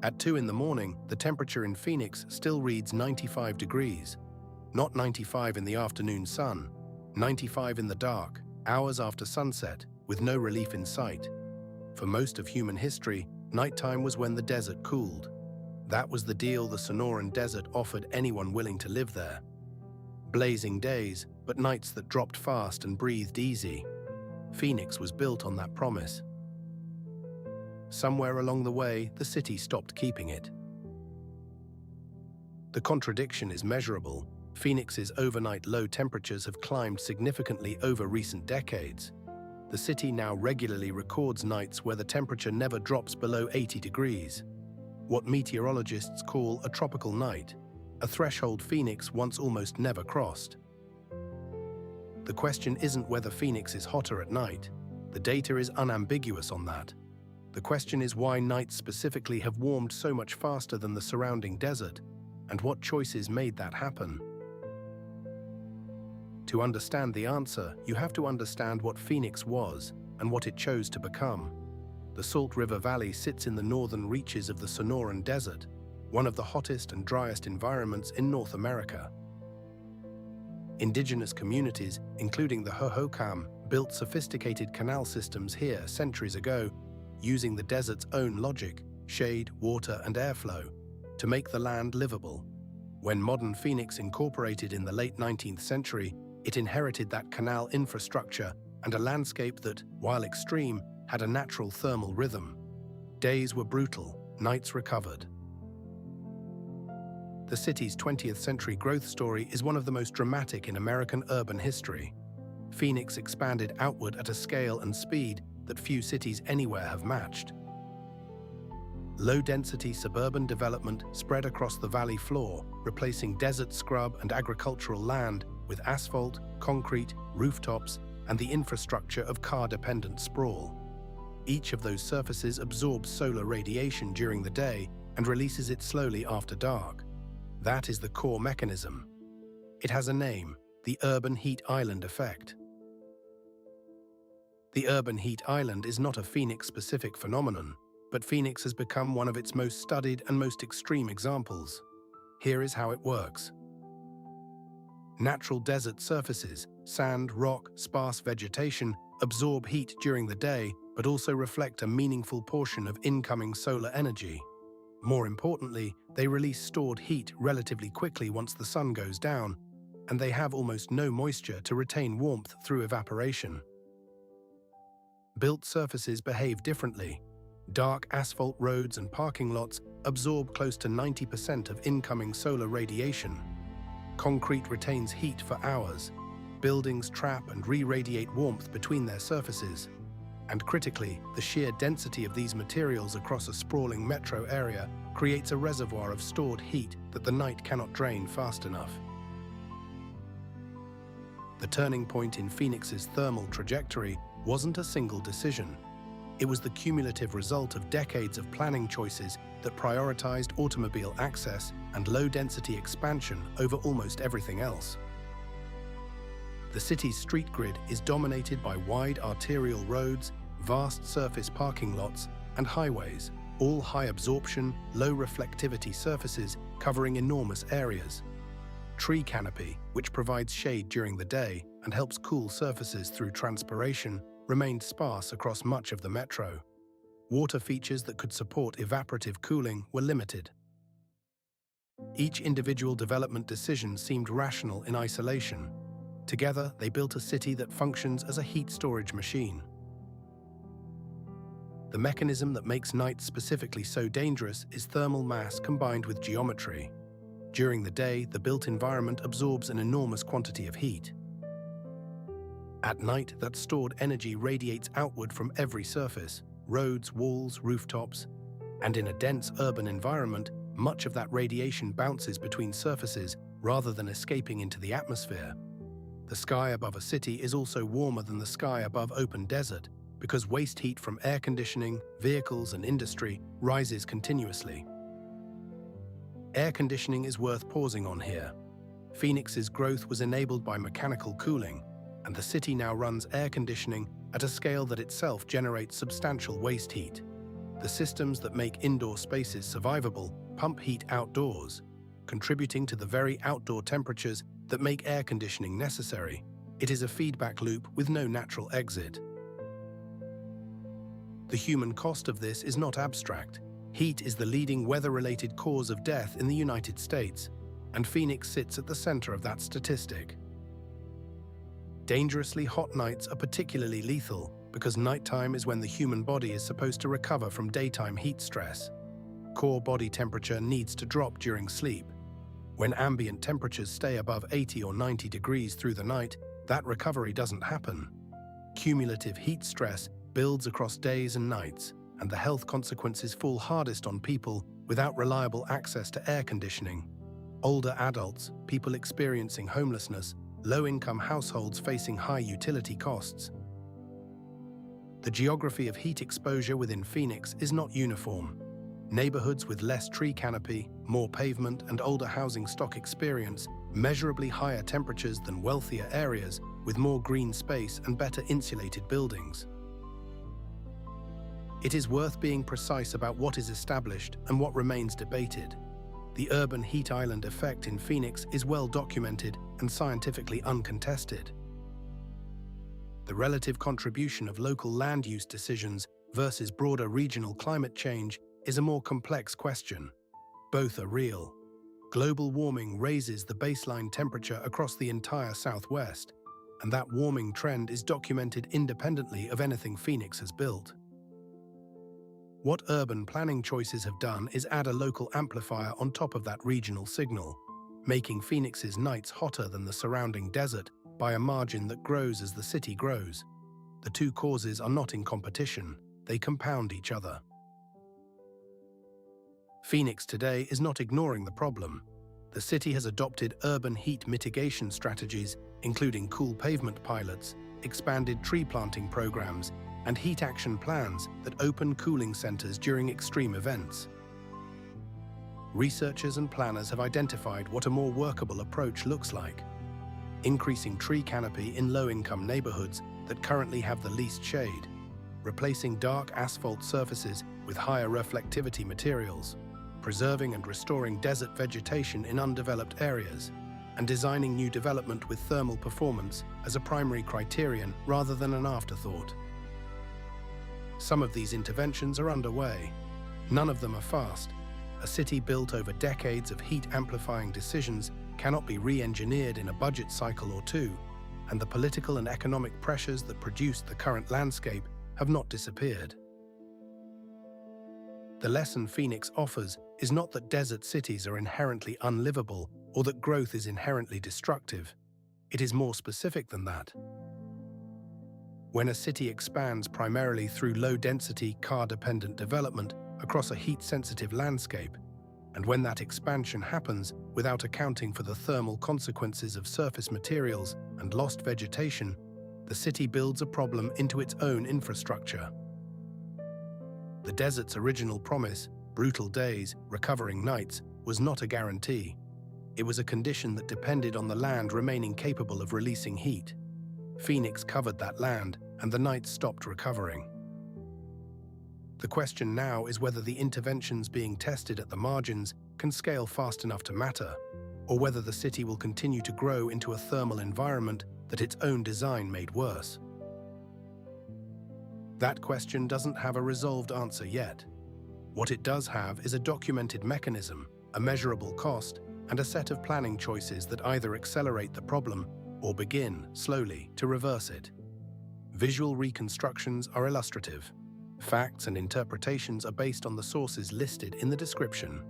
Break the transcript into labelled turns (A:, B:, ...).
A: At 2 in the morning, the temperature in Phoenix still reads 95 degrees. Not 95 in the afternoon sun, 95 in the dark, hours after sunset, with no relief in sight. For most of human history, nighttime was when the desert cooled. That was the deal the Sonoran Desert offered anyone willing to live there. Blazing days, but nights that dropped fast and breathed easy. Phoenix was built on that promise. Somewhere along the way, the city stopped keeping it. The contradiction is measurable. Phoenix's overnight low temperatures have climbed significantly over recent decades. The city now regularly records nights where the temperature never drops below 80 degrees. What meteorologists call a tropical night, a threshold Phoenix once almost never crossed. The question isn't whether Phoenix is hotter at night. The data is unambiguous on that. The question is why nights specifically have warmed so much faster than the surrounding desert, and what choices made that happen. To understand the answer, you have to understand what Phoenix was and what it chose to become. The Salt River Valley sits in the northern reaches of the Sonoran Desert, one of the hottest and driest environments in North America. Indigenous communities, including the Hohokam, built sophisticated canal systems here centuries ago, using the desert's own logic, shade, water, and airflow, to make the land livable. When modern Phoenix incorporated in the late 19th century, it inherited that canal infrastructure and a landscape that, while extreme, had a natural thermal rhythm. Days were brutal, nights recovered. The city's 20th century growth story is one of the most dramatic in American urban history. Phoenix expanded outward at a scale and speed that few cities anywhere have matched. Low-density suburban development spread across the valley floor, replacing desert scrub and agricultural land with asphalt, concrete, rooftops, and the infrastructure of car-dependent sprawl. Each of those surfaces absorbs solar radiation during the day and releases it slowly after dark. That is the core mechanism. It has a name, the urban heat island effect. The urban heat island is not a Phoenix-specific phenomenon, but Phoenix has become one of its most studied and most extreme examples. Here is how it works. Natural desert surfaces, sand, rock, sparse vegetation, absorb heat during the day, but also reflect a meaningful portion of incoming solar energy. More importantly, they release stored heat relatively quickly once the sun goes down, and they have almost no moisture to retain warmth through evaporation. Built surfaces behave differently. Dark asphalt roads and parking lots absorb close to 90% of incoming solar radiation. Concrete retains heat for hours. Buildings trap and re-radiate warmth between their surfaces. And critically, the sheer density of these materials across a sprawling metro area creates a reservoir of stored heat that the night cannot drain fast enough. The turning point in Phoenix's thermal trajectory wasn't a single decision. It was the cumulative result of decades of planning choices that prioritized automobile access and low-density expansion over almost everything else. The city's street grid is dominated by wide arterial roads, vast surface parking lots, and highways, all high-absorption, low-reflectivity surfaces covering enormous areas. Tree canopy, which provides shade during the day and helps cool surfaces through transpiration, remained sparse across much of the metro. Water features that could support evaporative cooling were limited. Each individual development decision seemed rational in isolation. Together, they built a city that functions as a heat storage machine. The mechanism that makes nights specifically so dangerous is thermal mass combined with geometry. During the day, the built environment absorbs an enormous quantity of heat. At night, that stored energy radiates outward from every surface, roads, walls, rooftops, and in a dense urban environment, much of that radiation bounces between surfaces rather than escaping into the atmosphere. The sky above a city is also warmer than the sky above open desert because waste heat from air conditioning, vehicles, and industry rises continuously. Air conditioning is worth pausing on here. Phoenix's growth was enabled by mechanical cooling, and the city now runs air conditioning at a scale that itself generates substantial waste heat. The systems that make indoor spaces survivable pump heat outdoors, contributing to the very outdoor temperatures that make air conditioning necessary. It is a feedback loop with no natural exit. The human cost of this is not abstract. Heat is the leading weather-related cause of death in the United States, and Phoenix sits at the center of that statistic. Dangerously hot nights are particularly lethal because nighttime is when the human body is supposed to recover from daytime heat stress. Core body temperature needs to drop during sleep. When ambient temperatures stay above 80 or 90 degrees through the night, that recovery doesn't happen. Cumulative heat stress builds across days and nights, and the health consequences fall hardest on people without reliable access to air conditioning. Older adults, people experiencing homelessness, low-income households facing high utility costs. The geography of heat exposure within Phoenix is not uniform. Neighborhoods with less tree canopy, more pavement, and older housing stock experience measurably higher temperatures than wealthier areas with more green space and better insulated buildings. It is worth being precise about what is established and what remains debated. The urban heat island effect in Phoenix is well documented and scientifically uncontested. The relative contribution of local land use decisions versus broader regional climate change is a more complex question. Both are real. Global warming raises the baseline temperature across the entire Southwest, and that warming trend is documented independently of anything Phoenix has built. What urban planning choices have done is add a local amplifier on top of that regional signal, making Phoenix's nights hotter than the surrounding desert by a margin that grows as the city grows. The two causes are not in competition, they compound each other. Phoenix today is not ignoring the problem. The city has adopted urban heat mitigation strategies, including cool pavement pilots, expanded tree planting programs, and heat action plans that open cooling centers during extreme events. Researchers and planners have identified what a more workable approach looks like. Increasing tree canopy in low-income neighborhoods that currently have the least shade, replacing dark asphalt surfaces with higher reflectivity materials, preserving and restoring desert vegetation in undeveloped areas, and designing new development with thermal performance as a primary criterion rather than an afterthought. Some of these interventions are underway. None of them are fast. A city built over decades of heat-amplifying decisions cannot be re-engineered in a budget cycle or two, and the political and economic pressures that produced the current landscape have not disappeared. The lesson Phoenix offers is not that desert cities are inherently unlivable or that growth is inherently destructive. It is more specific than that. When a city expands primarily through low-density, car-dependent development across a heat-sensitive landscape, and when that expansion happens without accounting for the thermal consequences of surface materials and lost vegetation, the city builds a problem into its own infrastructure. The desert's original promise, brutal days, recovering nights, was not a guarantee. It was a condition that depended on the land remaining capable of releasing heat. Phoenix covered that land, and the nights stopped recovering. The question now is whether the interventions being tested at the margins can scale fast enough to matter, or whether the city will continue to grow into a thermal environment that its own design made worse. That question doesn't have a resolved answer yet. What it does have is a documented mechanism, a measurable cost, and a set of planning choices that either accelerate the problem or begin, slowly, to reverse it. Visual reconstructions are illustrative. Facts and interpretations are based on the sources listed in the description.